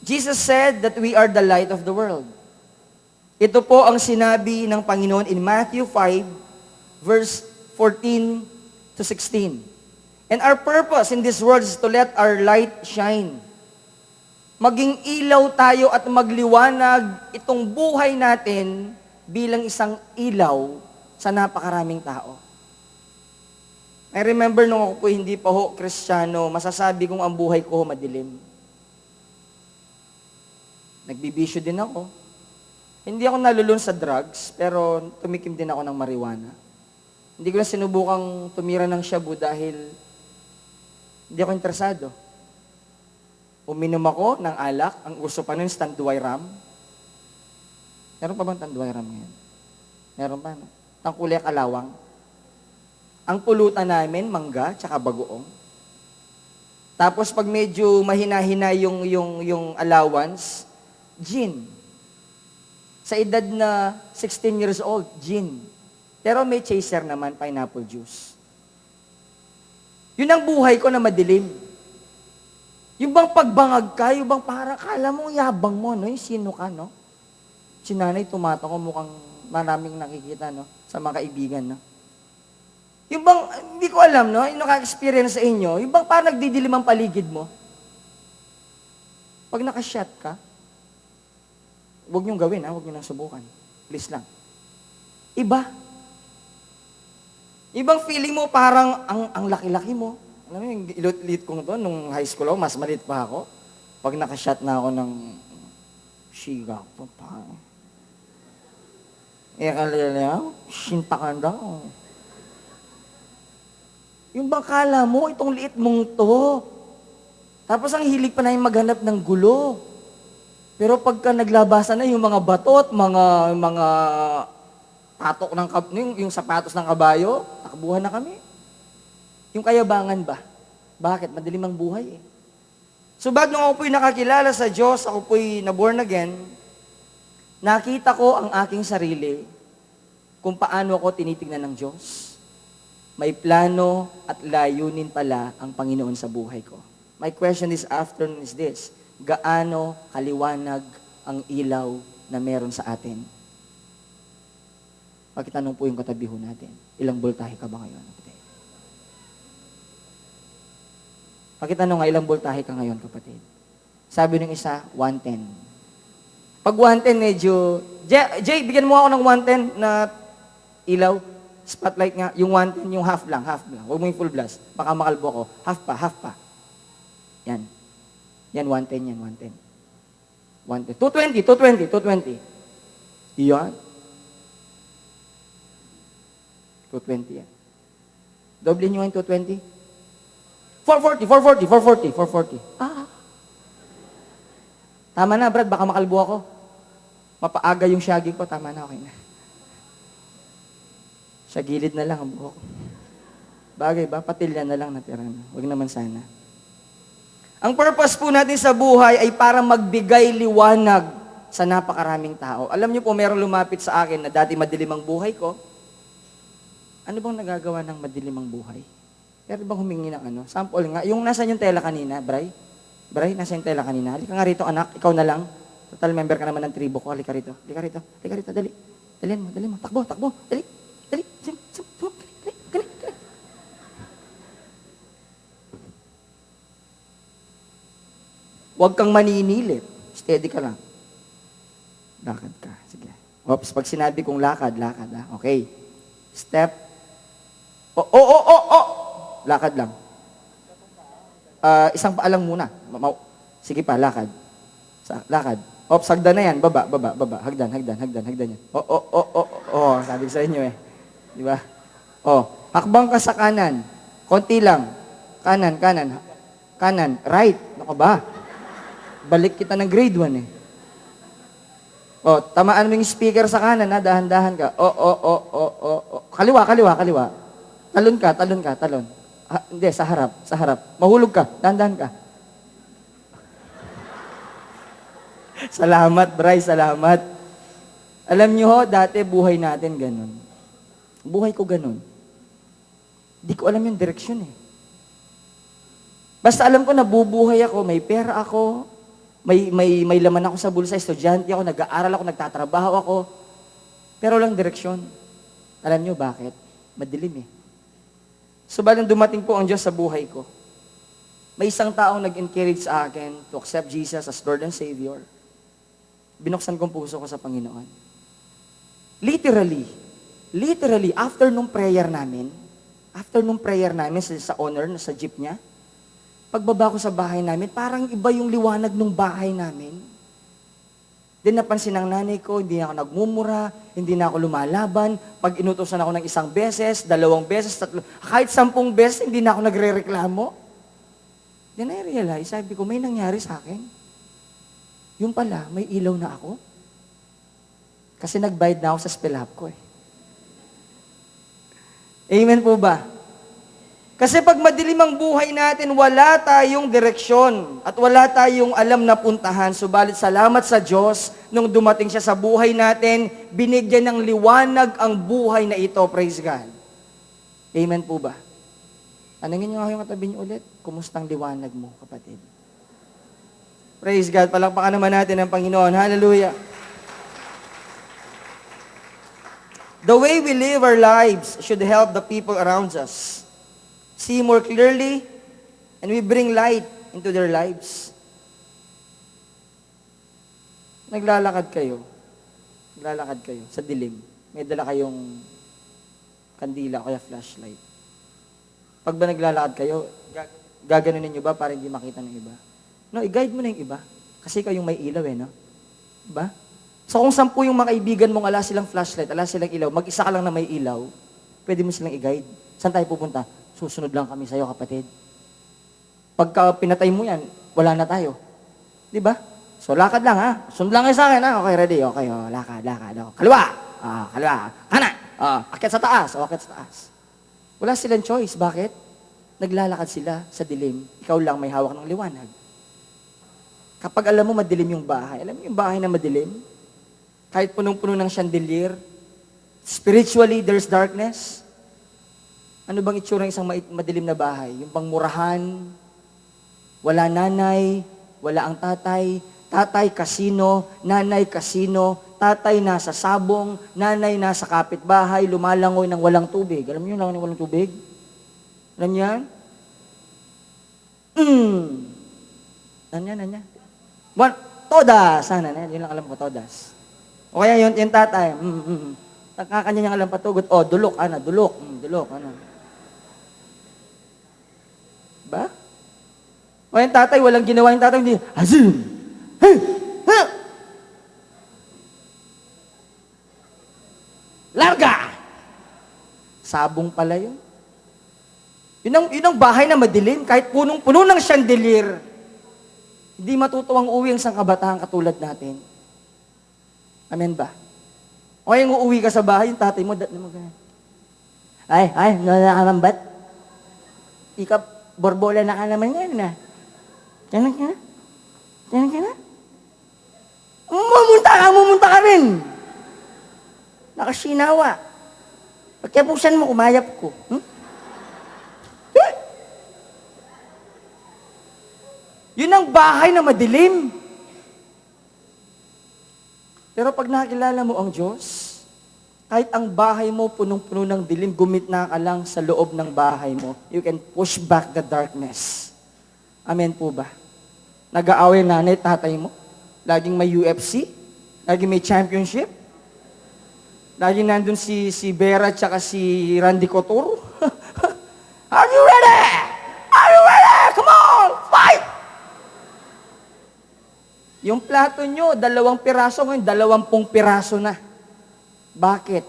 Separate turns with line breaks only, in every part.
Jesus said that we are the light of the world. Ito po ang sinabi ng Panginoon in Matthew 5, verse 14 to 16. And our purpose in this world is to let our light shine. Maging ilaw tayo at magliwanag itong buhay natin bilang isang ilaw sa napakaraming tao. I remember nung ako po hindi pa ho Kristiyano, masasabi kong ang buhay ko madilim. Nagbibisyo din ako. Hindi ako nalulun sa drugs, pero tumikim din ako ng marijuana. Hindi ko na sinubukang tumira ng shabu dahil hindi ako interesado. Uminom ako ng alak, ang uso pa nun, Tanduay Ram. Meron pa bang Tanduay Ram ngayon? Meron pa, no? Tangkulay Kalawang. Ang pulutan namin, mangga, tsaka bagoong. Tapos pag medyo mahina-hina yung allowance, gin. Sa edad na 16 years old, gin. Pero may chaser naman, pineapple juice. Yun ang buhay ko na madilim. Yung bang pagbangag ka, yung bang parang kala mo yabang mo, no? Yung sino ka, no? Si nanay tumatako, mukhang maraming nakikita, no? Sa mga kaibigan, no? Yung bang, hindi ko alam, no? Yung naka-experience sa inyo, yung bang parang nagdidilim ang paligid mo. Pag nakashot ka, huwag niyong gawin, ha? Huwag niyo nang subukan. Please lang. Iba. Ibang feeling mo parang ang laki-laki mo. Alam mo yung ilit kong to, nung high school ako, mas maliit pa ako. Pag nakashot na ako ng shiga, pa. Kalalayaw, sintakan daw. Yung bang kala mo, itong liit mong to. Tapos ang hilig pa na yung maghanap ng gulo. Pero pagka naglabasan na yung mga batot, mga patok ng yung sapatos ng kabayo, takbuhan na kami. Yung kayabangan ba? Bakit? Madilim ang buhay eh. So bago ako po'y nakakilala sa Diyos, ako po'y na-born again, nakita ko ang aking sarili kung paano ako tinitingnan ng Diyos. May plano at layunin pala ang Panginoon sa buhay ko. My question this afternoon is this: gaano kaliwanag ang ilaw na meron sa atin? Pakitanong po yung katabi ho natin. Ilang voltahe ka ba ngayon? Kapatid? Pakitanong nga, ilang voltahe ka ngayon, kapatid? Sabi ng isa, 110. Pag 110, medyo... Jay, bigyan mo ako ng 110 na ilaw. Spotlight nga. Yung 110, yung half lang. Huwag mo yung full blast. Baka makalbo ako. Half pa. Yan. Yan, 110 yan, 110. 110. 220. Yan. 220 yan. Doble nyo yung 220. 440. Tama na, Brad. Baka makalbo ako. Mapaaga yung shaggy ko. Tama na, okay na. Sa gilid na lang ang buhok. Bagay ba? Patilya na lang natira na. Huwag naman sana. Ang purpose po natin sa buhay ay para magbigay liwanag sa napakaraming tao. Alam niyo po, merong lumapit sa akin na dati madilim ang buhay ko. Ano bang nagagawa ng madilim ang buhay? Pero bang humingi ng ano? Sample nga. Yung nasa yung tela kanina, Bray? Bray, nasa yung tela kanina. Halika nga rito, anak. Ikaw na lang. Total member ka naman ng tribo ko. Halika rito. Dali. Dali mo. Takbo. Dali. Huwag kang maninilit. Steady ka lang. Lakad ka. Sige. Oops, pag sinabi kong lakad, ha? Okay. Step. Lakad lang. Isang paa lang muna. Sige pa, lakad. Lakad. Oops, hagdan na yan. Baba. Hagdan yan. Sabi ko sa inyo eh. Di ba? Hakbang ka sa kanan. Konti lang. Kanan. Right. Ano ka ba? Balik kita ng grade 1 eh. Tamaan mo yung speaker sa kanan, ha? Dahan-dahan ka. Kaliwa. Talon ka. Hindi, sa harap. Mahulog ka. Dahan-dahan ka. Salamat, Bray. Salamat. Alam niyo ho, dati buhay natin ganun. Buhay ko ganun. Di ko alam yung direksyon eh. Basta alam ko na bubuhay ako, may pera ako, May laman ako sa bulsa, estudyante ako, nag-aaral ako, nagtatrabaho ako. Pero walang direksyon. Alam niyo bakit? Madilim eh. Subalit dumating po ang Diyos sa buhay ko. May isang taong nag-encourage sa akin to accept Jesus as Lord and Savior. Binuksan kong puso ko sa Panginoon. Literally, after nung prayer namin sa honor, sa jeep niya, pagbaba ko sa bahay namin, parang iba yung liwanag ng bahay namin. Then napansin ng nanay ko, hindi na ako nagmumura, hindi na ako lumalaban. Pag inutosan ako ng 1 beses, 2 beses, 3, kahit 10 beses, hindi na ako nagre-reklamo. Then I realize, sabi ko, may nangyari sa akin. Yung pala, may ilaw na ako. Kasi nagbayad na ako sa spell-up ko eh. Amen po ba? Kasi pag madilim ang buhay natin, wala tayong direksyon at wala tayong alam na puntahan. Subalit salamat sa Diyos, nung dumating siya sa buhay natin, binigyan ng liwanag ang buhay na ito. Praise God. Amen po ba? Anongin niyo nga yung katabi niyo ulit. Kumusta ang liwanag mo, kapatid? Praise God. Palakpakan naman natin ang Panginoon. Hallelujah. The way we live our lives should help the people around us see more clearly, and we bring light into their lives. Naglalakad kayo sa dilim. May dala kayong kandila o kaya flashlight. Pag ba naglalakad kayo, gaganunin nyo ba para hindi makita ng iba? No, i-guide mo na yung iba. Kasi ikaw yung may ilaw no? Diba? So kung 10 yung mga kaibigan mong ala silang flashlight, ala silang ilaw, mag-isa ka lang na may ilaw, pwede mo silang i-guide. Saan tayo pupunta? Susunod lang kami sa'yo, kapatid. Pagka pinatay mo yan, wala na tayo. Di ba? So, lakad lang, ha? Sunod lang kayo sa akin, ha? Okay, ready? Okay, lakad. Oh. Kaliwa! Kaliwa. Kanan! Akit sa taas. Akit sa taas. Wala silang choice. Bakit? Naglalakad sila sa dilim. Ikaw lang may hawak ng liwanag. Kapag alam mo madilim yung bahay, alam mo yung bahay na madilim? Kahit punong-puno ng chandelier, spiritually, there's darkness. Ano bang itsura ng isang madilim na bahay? Yung pangmurahan, wala nanay, wala ang tatay, tatay kasino, nanay kasino, tatay nasa sabong, nanay nasa kapitbahay, lumalangoy ng walang tubig. Alam niyo yung langoy ng walang tubig? Alam niyo yan? Ano? Todas! Sana na, yun lang alam ko, todas. O kaya yung tatay, Kanya niyang alam patugot, dulok, dulok. Ba? O yung tatay, walang ginawa yung tatay, hindi, Azim! Hey! Ha! Larga! Sabong pala yun. Yun ang bahay na madilim, kahit punong-puno ng chandelier, hindi matutuwang uwi ang isang kabataan katulad natin. Amen ba? O yung uuwi ka sa bahay, yung tatay mo, nakakambat? Ika, borbola na ka naman yan, na. Tiyanan ka na? Mumunta ka rin. Nakasinawa. Pagkapusan mo, kumayap ko. Yun ang bahay na madilim. Pero pag nakilala mo ang Diyos, kahit ang bahay mo punong-puno ng dilim, gumitna ka lang sa loob ng bahay mo, you can push back the darkness. Amen po ba? Nag-aaway nanay, tatay mo, laging may UFC, laging may championship, laging nandun si Vera tsaka si Randy Couture. Are you ready? Are you ready? Come on, fight! Yung plato nyo, 2 piraso, ngayon 20 piraso na. Bakit?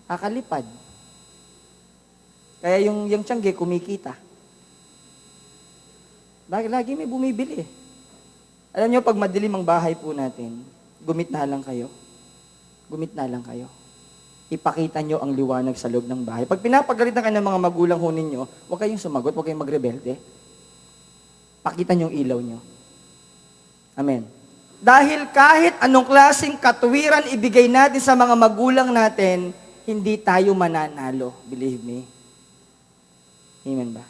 Akalipad. Kaya yung tiyangge, kumikita. Bakit? Lagi may bumibili. Alam nyo, pag madilim ang bahay po natin, gumit na lang kayo. Ipakita nyo ang liwanag sa loob ng bahay. Pag pinapagalitan kayo ng mga magulang ho ninyo, huwag kayong sumagot, huwag kayong magrebelde. Pakita nyo yung ilaw nyo. Amen. Dahil kahit anong klaseng katuwiran ibigay natin sa mga magulang natin, hindi tayo mananalo. Believe me. Amen ba?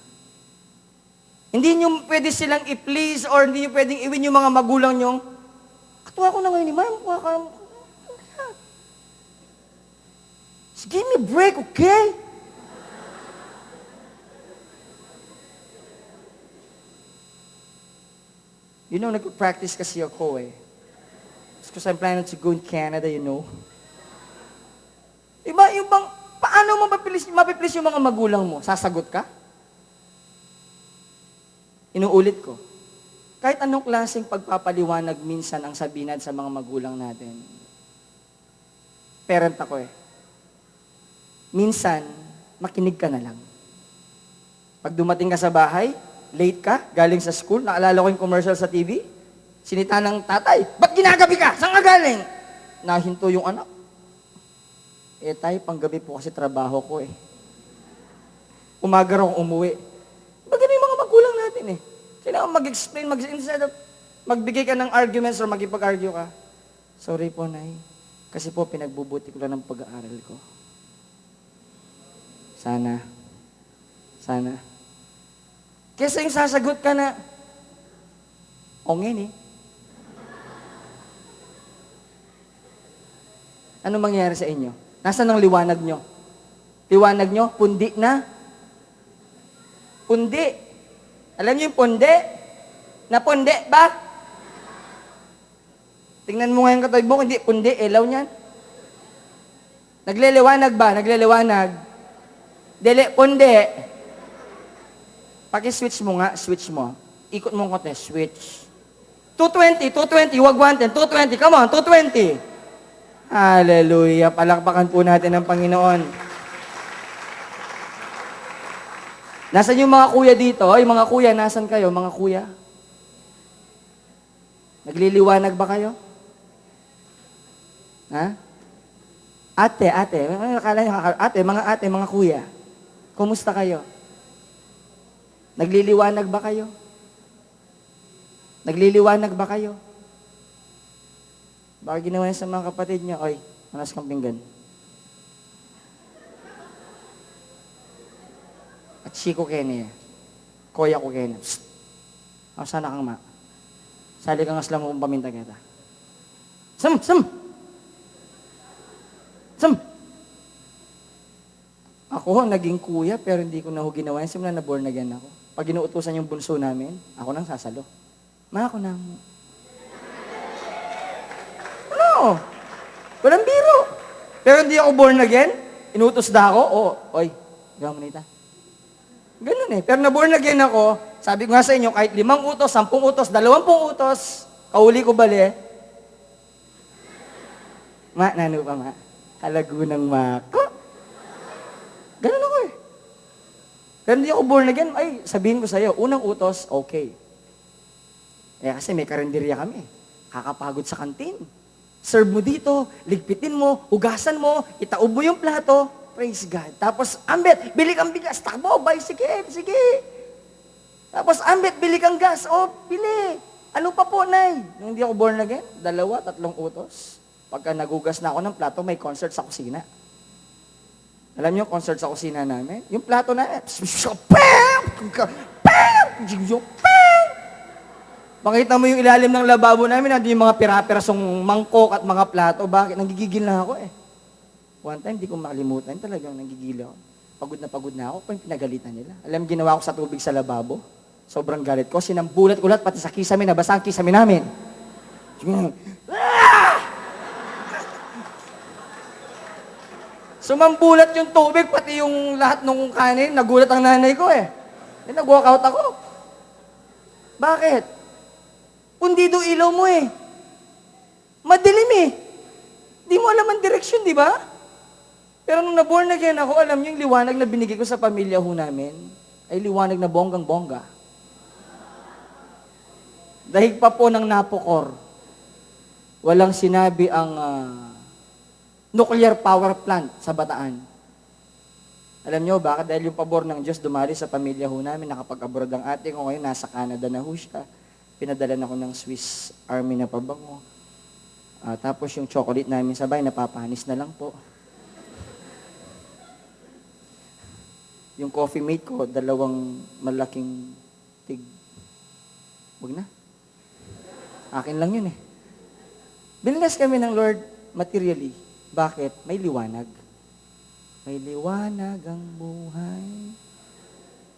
Hindi nyo pwede silang i-please or hindi nyo pwedeng iwin yung mga magulang nyo. Katuwa ko na ngayon ni ma'am. Just give me a break, okay? You know, nag-practice kasi ako eh. Because I'm planning to go in Canada, you know. Iba, yung bang, paano mapiplis yung mga magulang mo? Sasagot ka? Inuulit ko. Kahit anong klaseng pagpapaliwanag minsan ang sabihin sa mga magulang natin. Parent ako eh. Minsan, makinig ka na lang. Pag dumating ka sa bahay, late ka, galing sa school, naalala ko yung commercial sa TV, sinita ng tatay, ba't ginagabi ka? Saan ka galing? Nahinto yung anak. Eh tay, panggabi po kasi trabaho ko eh. Umaga raw umuwi. Bagay yung mga magulang natin eh. Kailangan mag-explain, instead of magbigay ka ng arguments or magipag-argue ka. Sorry po, Nay. Kasi po, pinagbubuti ko lang ng pag-aaral ko. Sana. Kesa yung sasagot ka na, ongin eh. Ano mangyayari sa inyo? Nasaan ang liwanag nyo? Liwanag nyo, pundi na. Pundi. Alam niyo yung pundi? Napundi ba? Tingnan mo ngayon katabi mo, hindi pundi, ilaw niyan. Nagliliwanag ba? Nagliliwanag. Dili, pundi. Paki-switch mo nga, switch mo. Ikot mo ang konti, switch. 220, wag 110, 220, come on, 220. Hallelujah, palakpakan po natin ang Panginoon. Nasaan yung mga kuya dito? Ay, mga kuya, nasan kayo, mga kuya? Nagliliwanag ba kayo? Ha? Ate, akala nyo, ate, mga kuya. Kumusta kayo? Nagliliwanag ba kayo? Nagliliwanag ba kayo? Baka ginawa niya sa mga kapatid niya, oy, manas kang pinggan. At Chico Kenya. Koya ko Kenya. Psst. Sana kang ma. Sali kang aslam mo kung paminta kita. Sam! Ako, naging kuya, pero hindi ko na ho ginawa yan. Simula na born again ako. Pag inuutusan yung bunso namin, ako nang sasalo. Ako nang... Ano? Walang biro. Pero hindi ako born again. Inuutos na ako. Oy, gawin mo na ita. Ganun eh. Pero na born again ako, sabi ko nga sa inyo, kahit 5 utos, 10 utos, 20 utos, kauli ko bali. Nano pa ma? Kalagunang mako. Ganun ako eh. Pero hindi ako born again, ay, sabihin ko sa'yo, unang utos, okay. Eh kasi may karinderya kami. Kakapagod sa kantin. Serve mo dito, ligpitin mo, hugasan mo, itaob mo yung plato. Praise God. Tapos, Ambet, bili kang bigas. Takbo, sige. Tapos, Ambet, bili kang gas. Bili. Ano pa po, Nay? Nung hindi ako born again, 2, 3 utos. Pagka nagugas na ako ng plato, may concert sa kusina. Alam niyo, concert sa kusina namin? Yung plato na, makita mo yung ilalim ng lababo namin, nandun yung mga pira-pirasong mangkok at mga plato. Bakit? Nanggigigil na ako eh. One time, di ko makalimutan. Talagang nanggigil ako. Pagod na ako. Pinagalitan nila. Alam, ginawa ko sa tubig sa lababo. Sobrang galit ko. Sinambulat ko lahat, pati sa kisame, nabasa ang kisame namin. Sumambulat yung tubig, pati yung lahat ng kanin. Nagulat ang nanay ko eh. Nag-walkout ako. Bakit? Pundido ilaw mo eh. Madilim eh. Di mo alam ang direksyon, di ba? Pero nung na-born again ako, alam niyo yung liwanag na binigay ko sa pamilya ho namin, ay liwanag na bonggang-bongga. Dahil pa po ng napokor, walang sinabi ang nuclear power plant sa Bataan. Alam niyo, bakit? Dahil yung pabor ng Diyos dumali sa pamilya ho namin, nakapag-abroad ang ate ko ngayon, nasa Canada na ho siya. Pinadala na ako ng Swiss Army na pabango. Tapos yung chocolate namin sa bahay, napapanis na lang po. Yung coffee mate ko, 2 malaking Wag na. Akin lang yun eh. Biniless kami ng Lord materially. Bakit? May liwanag. May liwanag ang buhay.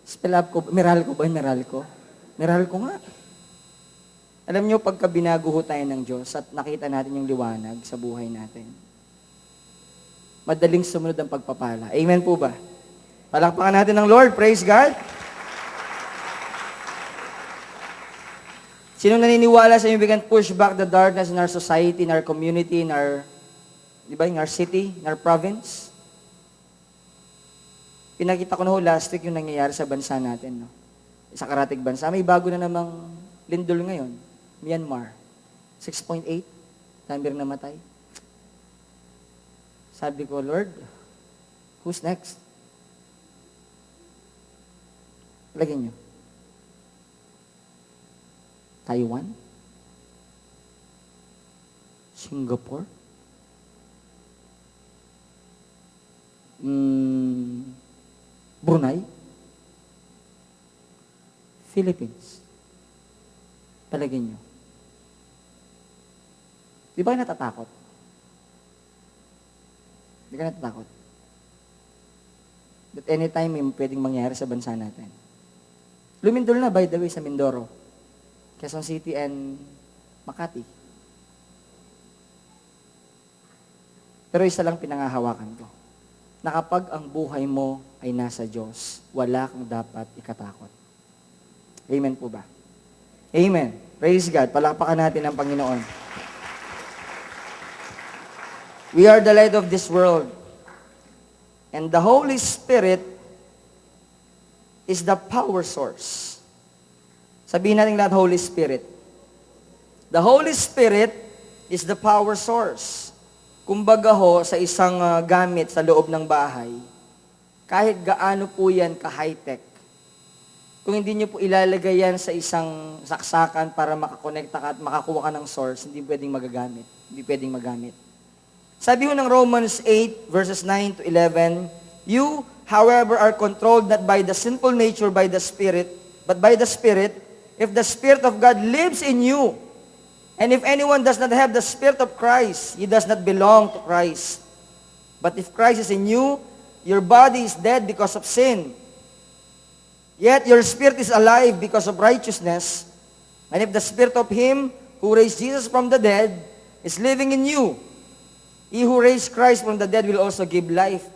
Spell up ko, Meralco ba? Meralco? Meralco nga. Alam nyo, pagka binago ho tayo ng Diyos at nakita natin yung liwanag sa buhay natin, madaling sumunod ang pagpapala. Amen po ba? Palakpakan natin ng Lord. Praise God. Sino naniniwala sa inyo we can push back the darkness in our society, in our community, in our, di ba, in our city, in our province? Pinakita ko na ho last week yung nangyayari sa bansa natin, no? Sa karatig bansa. May bago na namang lindol ngayon. Myanmar. 6.8. Number namatay. Sabi ko, Lord, who's next? Lagyan nyo. Taiwan? Singapore? Brunei? Philippines? Palagyan nyo. Di ba kayo natatakot? Di ka natatakot? That anytime may pwedeng mangyari sa bansa natin. Lumindol na, by the way, sa Mindoro. Quezon City and Makati. Pero isa lang pinangahawakan ko. Na kapag ang buhay mo ay nasa Diyos, wala kang dapat ikatakot. Amen po ba? Amen. Praise God. Palakpakan natin ang Panginoon. We are the light of this world. And the Holy Spirit is the power source. Sabihin natin lahat, Holy Spirit. The Holy Spirit is the power source. Kumbaga ho, sa isang gamit sa loob ng bahay, kahit gaano po yan ka-high-tech, kung hindi nyo po ilalagay yan sa isang saksakan para makakonekta ka at makakuha ka ng source, hindi pwedeng magagamit. Hindi pwedeng magamit. Sabi ho ng Romans 8, verses 9 to 11, you, however, are controlled not by the sinful nature by the Spirit, but by the Spirit, if the Spirit of God lives in you. And if anyone does not have the Spirit of Christ, he does not belong to Christ. But if Christ is in you, your body is dead because of sin. Yet your spirit is alive because of righteousness. And if the Spirit of Him who raised Jesus from the dead is living in you, He who raised Christ from the dead will also give life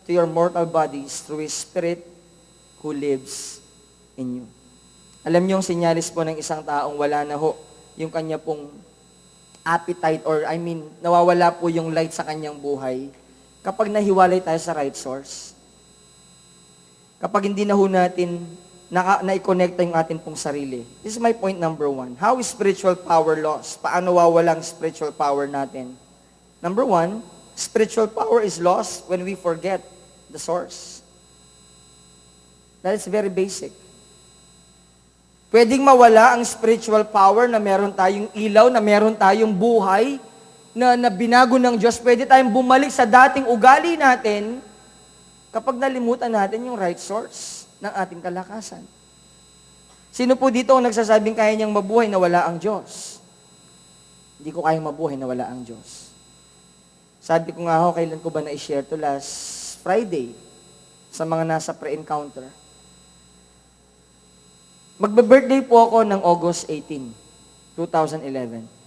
to your mortal bodies through His Spirit who lives in you. Alam niyo yung sinyalis po ng isang taong wala na ho yung kanya pong appetite or nawawala po yung light sa kanyang buhay kapag nahiwalay tayo sa right source. Kapag hindi na ho natin na-connecta yung atin pong sarili. This is my point number 1. How is spiritual power lost? Paano wawalang spiritual power natin? Number 1, spiritual power is lost when we forget the source. That is very basic. Pwedeng mawala ang spiritual power na meron tayong ilaw, na meron tayong buhay, na binago ng Diyos. Pwede tayong bumalik sa dating ugali natin kapag nalimutan natin yung right source ng ating kalakasan. Sino po dito ang nagsasabing kaya niyang mabuhay na wala ang Diyos? Hindi ko kayang mabuhay na wala ang Diyos. Sabi ko nga kailan ko ba na-share to last Friday sa mga nasa pre-encounter. Magbe-birthday po ako ng August 18, 2011.